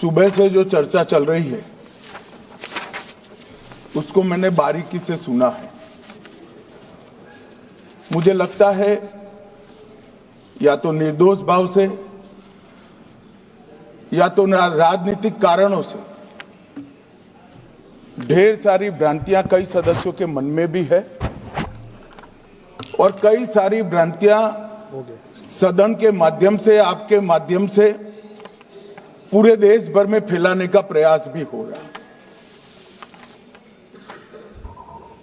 सुबह से जो चर्चा चल रही है उसको मैंने बारीकी से सुना है। मुझे लगता है या तो निर्दोष भाव से या तो राजनीतिक कारणों से ढेर सारी भ्रांतियां कई सदस्यों के मन में भी है और कई सारी भ्रांतियां सदन के माध्यम से, आपके माध्यम से पूरे देश भर में फैलाने का प्रयास भी हो रहा है।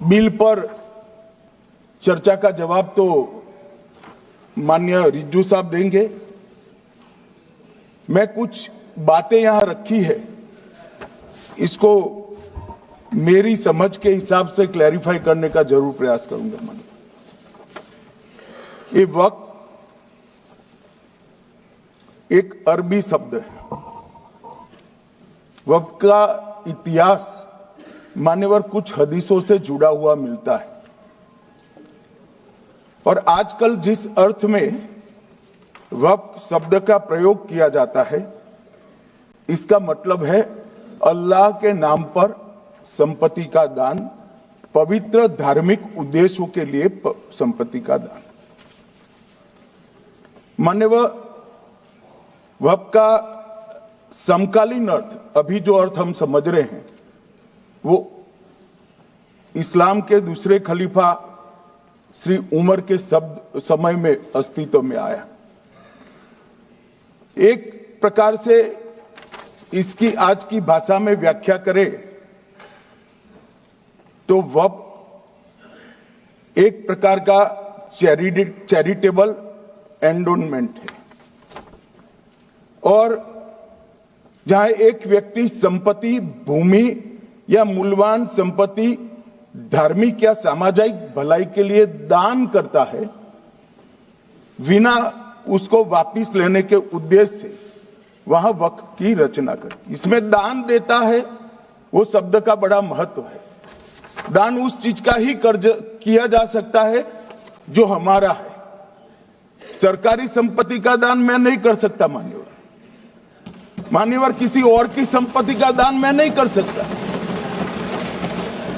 बिल पर चर्चा का जवाब तो माननीय रिज्जू साहब देंगे। मैं कुछ बातें यहां रखी है, इसको मेरी समझ के हिसाब से क्लैरिफाई करने का जरूर प्रयास करूंगा। मन ये वक्त एक अरबी शब्द है। वक्त का इतिहास मान्यवर कुछ हदीसों से जुड़ा हुआ मिलता है और आजकल जिस अर्थ में वक्त शब्द का प्रयोग किया जाता है इसका मतलब है अल्लाह के नाम पर संपत्ति का दान, पवित्र धार्मिक उद्देश्यों के लिए संपत्ति का दान। मान्यवर वक्त का समकालीन अर्थ, अभी जो अर्थ हम समझ रहे हैं वो इस्लाम के दूसरे खलीफा श्री उमर के समय में अस्तित्व में आया। एक प्रकार से इसकी आज की भाषा में व्याख्या करें तो वक़्फ़ एक प्रकार का चैरिटेबल एंडोनमेंट है और जहां एक व्यक्ति संपत्ति, भूमि या मूल्यवान संपत्ति धार्मिक या सामाजिक भलाई के लिए दान करता है बिना उसको वापस लेने के उद्देश्य से, वहां वक्फ की रचना कर इसमें दान देता है। वो शब्द का बड़ा महत्व है। दान उस चीज का ही कर्ज किया जा सकता है जो हमारा है। सरकारी संपत्ति का दान मैं नहीं कर सकता। मान्यवर किसी और की संपत्ति का दान मैं नहीं कर सकता।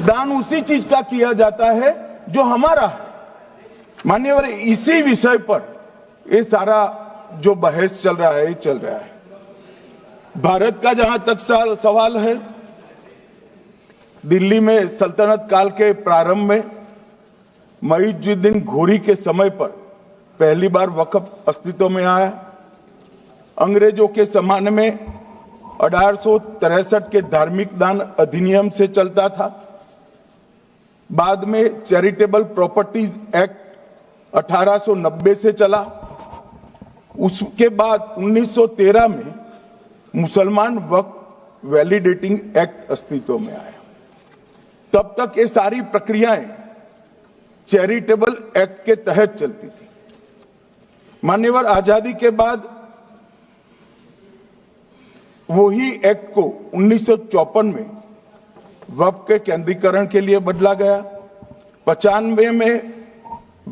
दान उसी चीज का किया जाता है जो हमारा है। मान्यवर इसी विषय पर ये सारा जो बहस चल रहा है चल रहा है। भारत का जहां तक सवाल है, दिल्ली में सल्तनत काल के प्रारंभ में मुइज़्ज़ुद्दीन घोरी के समय पर पहली बार वक्फ अस्तित्व में आया। अंग्रेजों के जमाने में 1863 के धार्मिक दान अधिनियम से चलता था। बाद में चैरिटेबल प्रॉपर्टीज एक्ट 1890 से चला। उसके बाद 1913 में मुसलमान वक्फ वैलिडेटिंग एक्ट अस्तित्व में आया। तब तक ये सारी प्रक्रियाएं चैरिटेबल एक्ट के तहत चलती थी। मान्यवर आजादी के बाद वही एक्ट को 1954 में वक्फ के केंद्रीकरण के लिए बदला गया। 95 में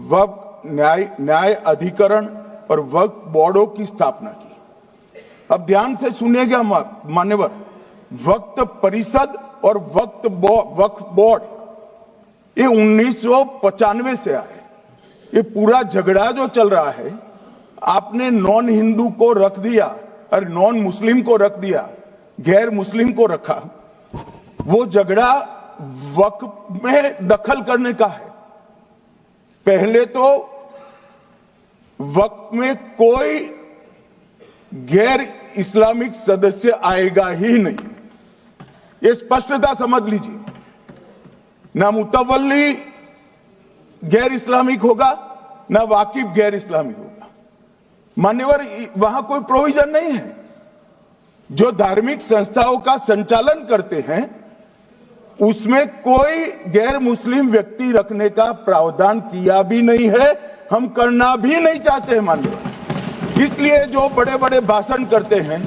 वक्फ न्याय अधिकरण और वक्फ बोर्डों की स्थापना की। अब ध्यान से सुनिएगा मान्यवर, वक्फ परिषद और वक्फ बोर्ड ये 1995 से आए। ये पूरा झगड़ा जो चल रहा है, आपने नॉन हिंदू को रख दिया और नॉन मुस्लिम को रख दिया, गैर मुस्लिम को रखा। वो झगड़ा वक्फ में दखल करने का है। पहले तो वक्फ में कोई गैर इस्लामिक सदस्य आएगा ही नहीं, ये स्पष्टता समझ लीजिए। ना मुतवल्ली गैर इस्लामिक होगा, ना वाकिफ गैर इस्लामिक होगा। मान्यवर वहां कोई प्रोविजन नहीं है। जो धार्मिक संस्थाओं का संचालन करते हैं उसमें कोई गैर मुस्लिम व्यक्ति रखने का प्रावधान किया भी नहीं है, हम करना भी नहीं चाहते हैं मान्यवर। इसलिए जो बड़े बड़े भाषण करते हैं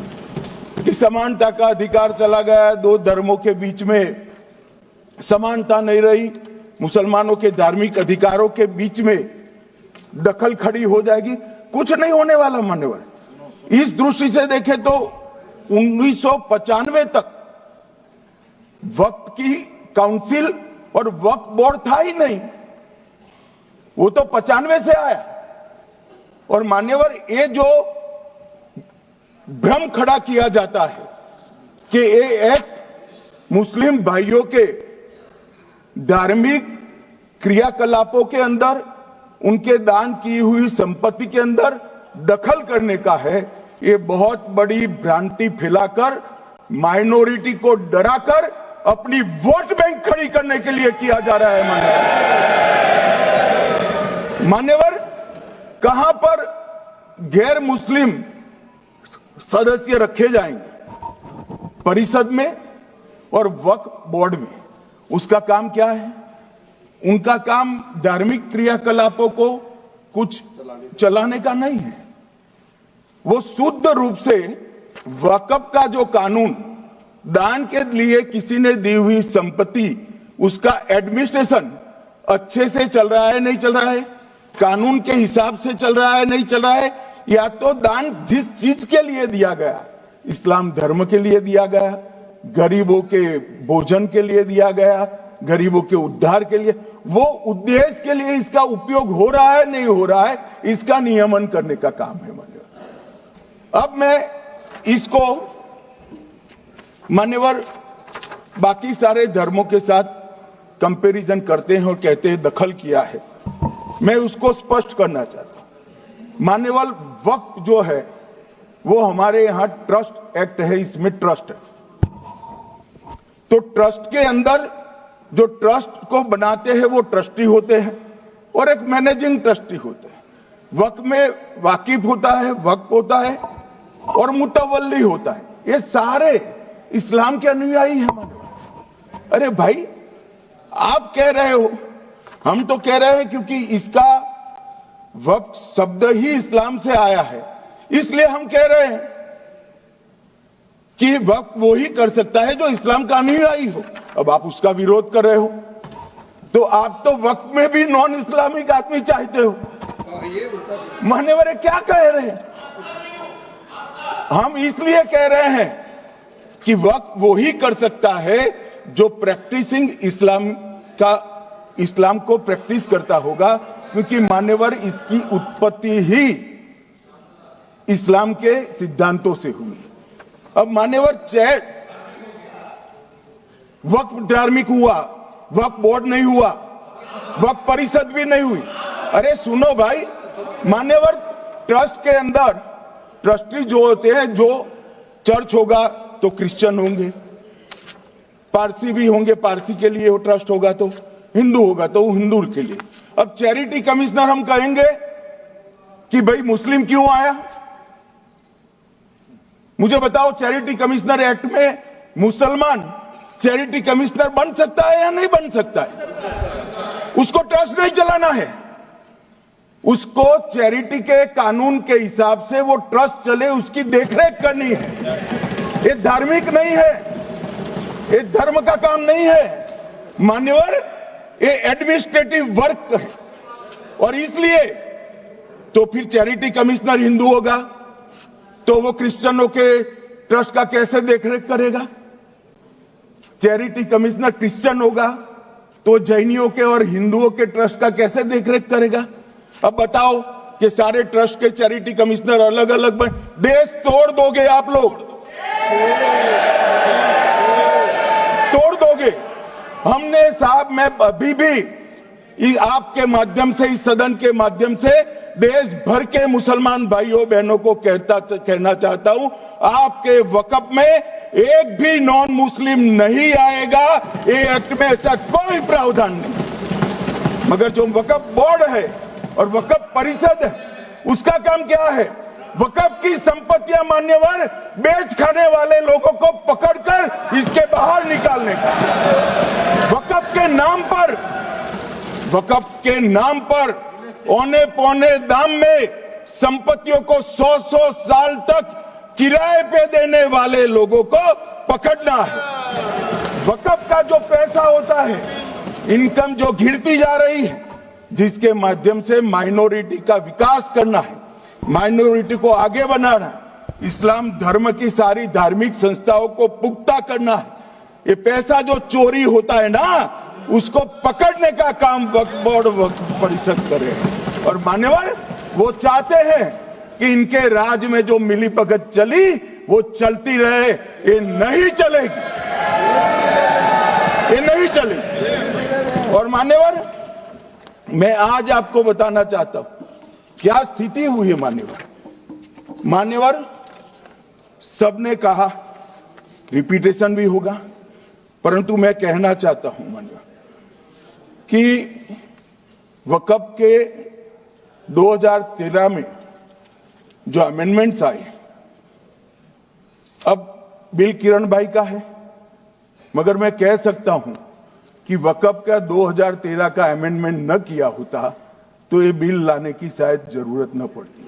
कि समानता का अधिकार चला गया, दो धर्मों के बीच में समानता नहीं रही, मुसलमानों के धार्मिक अधिकारों के बीच में दखल खड़ी हो जाएगी, कुछ नहीं होने वाला मान्यवर। इस दृष्टि से देखें तो 1995 तक वक्फ की काउंसिल और वक्फ बोर्ड था ही नहीं, वो तो 95 से आया। और मान्यवर, ये जो भ्रम खड़ा किया जाता है कि ये एक मुस्लिम भाइयों के धार्मिक क्रियाकलापों के अंदर, उनके दान की हुई संपत्ति के अंदर दखल करने का है, ये बहुत बड़ी भ्रांति फैलाकर माइनॉरिटी को डराकर अपनी वोट बैंक खड़ी करने के लिए किया जा रहा है। मान्यवर, कहां पर गैर मुस्लिम सदस्य रखे जाएंगे? परिषद में और वक्फ बोर्ड में। उसका काम क्या है? उनका काम धार्मिक क्रियाकलापों को कुछ चलाने का नहीं है। वो शुद्ध रूप से वक्फ का जो कानून, दान के लिए किसी ने दी हुई संपत्ति, उसका एडमिनिस्ट्रेशन अच्छे से चल रहा है, नहीं चल रहा है, कानून के हिसाब से चल रहा है, नहीं चल रहा है, या तो दान जिस चीज के लिए दिया गया, इस्लाम धर्म के लिए दिया गया, गरीबों के भोजन के लिए दिया गया, गरीबों के उद्धार के लिए, वो उद्देश्य के लिए इसका उपयोग हो रहा है, नहीं हो रहा है, इसका नियमन करने का काम है। अब मैं इसको मान्यवर बाकी सारे धर्मों के साथ कंपैरिजन करते हैं और कहते हैं दखल किया है। मैं उसको स्पष्ट करना चाहता हूं। मान्यवर, वक्फ जो है वो हमारे यहां ट्रस्ट एक्ट है, इसमें ट्रस्ट है। तो ट्रस्ट के अंदर जो ट्रस्ट को बनाते हैं वो ट्रस्टी होते हैं और एक मैनेजिंग ट्रस्टी होते हैं। वक्फ में वाकिफ होता है, वक्फ होता है और मुतवल्ली होता है। ये सारे इस्लाम के अनुयायी हैं। अरे भाई, आप कह रहे हो, हम तो कह रहे हैं क्योंकि इसका वक्फ शब्द ही इस्लाम से आया है, इसलिए हम कह रहे हैं कि वक्फ वो ही कर सकता है जो इस्लाम का अनुयायी हो। अब आप उसका विरोध कर रहे हो, तो आप तो वक्फ में भी नॉन इस्लामिक आदमी चाहते हो। मान्यवर, क्या कह रहे हैं? हम इसलिए कह रहे हैं कि वक्फ वो ही कर सकता है जो प्रैक्टिसिंग इस्लाम को प्रैक्टिस करता होगा, क्योंकि मान्यवर इसकी उत्पत्ति ही इस्लाम के सिद्धांतों से हुई। अब मान्यवर, वक्फ धार्मिक हुआ, वक्फ बोर्ड नहीं हुआ, वक्फ परिषद भी नहीं हुई। अरे सुनो भाई, मान्यवर, ट्रस्ट के अंदर ट्रस्टी जो होते हैं, जो चर्च होगा तो क्रिश्चियन होंगे, पारसी भी होंगे, पारसी के लिए वो ट्रस्ट होगा, तो हिंदू होगा तो हिंदू के लिए। अब चैरिटी कमिश्नर हम कहेंगे कि भाई मुस्लिम क्यों आया? मुझे बताओ, चैरिटी कमिश्नर एक्ट में मुसलमान चैरिटी कमिश्नर बन सकता है या नहीं बन सकता है? उसको ट्रस्ट नहीं चलाना है, उसको चैरिटी के कानून के हिसाब से वो ट्रस्ट चले, उसकी देखरेख करनी है। ये धार्मिक नहीं है, ये धर्म का काम नहीं है मान्यवर, ये एडमिनिस्ट्रेटिव वर्क है। और इसलिए तो फिर चैरिटी कमिश्नर हिंदू होगा तो वो क्रिश्चियनों के ट्रस्ट का कैसे देखरेख करेगा? चैरिटी कमिश्नर क्रिश्चियन होगा तो जैनियों के और हिंदुओं के ट्रस्ट का कैसे देखरेख करेगा? अब बताओ कि सारे ट्रस्ट के चैरिटी कमिश्नर अलग अलग बन, देश तोड़ दोगे आप लोग, तोड़ दोगे। हमने साहब, मैं अभी भी आपके माध्यम से, इस सदन के माध्यम से देश भर के मुसलमान भाइयों बहनों को कहना चाहता हूं, आपके वक्फ में एक भी नॉन मुस्लिम नहीं आएगा। ये एक्ट में ऐसा कोई प्रावधान नहीं। मगर जो वक्फ बोर्ड है और वक्फ परिषद है, उसका काम क्या है? वक्फ की संपत्तियां मान्यवर बेच खाने वाले लोगों को पकड़कर इसके बाहर निकालने का। वक्फ के नाम पर औने पौने दाम में संपत्तियों को 100-100 साल तक किराए पे देने वाले लोगों को पकड़ना है। वक्फ का जो पैसा होता है, इनकम जो घिरती जा रही है, जिसके माध्यम से माइनॉरिटी का विकास करना है, माइनॉरिटी को आगे बढ़ाना है, इस्लाम धर्म की सारी धार्मिक संस्थाओं को पुख्ता करना है। ये पैसा जो चोरी होता है ना, उसको पकड़ने का काम वक्फ बोर्ड वक्फ परिषद करे। और मान्यवर, वो चाहते हैं कि इनके राज में जो मिलीभगत चली वो चलती रहे। ये नहीं चलेगी, ये नहीं चलेगी। और मान्यवर, मैं आज आपको बताना चाहता हूं क्या स्थिति हुई है। मान्यवर, सबने कहा, रिपीटेशन भी होगा, परंतु मैं कहना चाहता हूं मान्यवर कि वक्फ के 2013 में जो अमेंडमेंट्स आए, अब बिल किरण भाई का है, मगर मैं कह सकता हूं कि वक्फ का 2013 का अमेंडमेंट न किया होता तो ये बिल लाने की शायद जरूरत न पड़ती।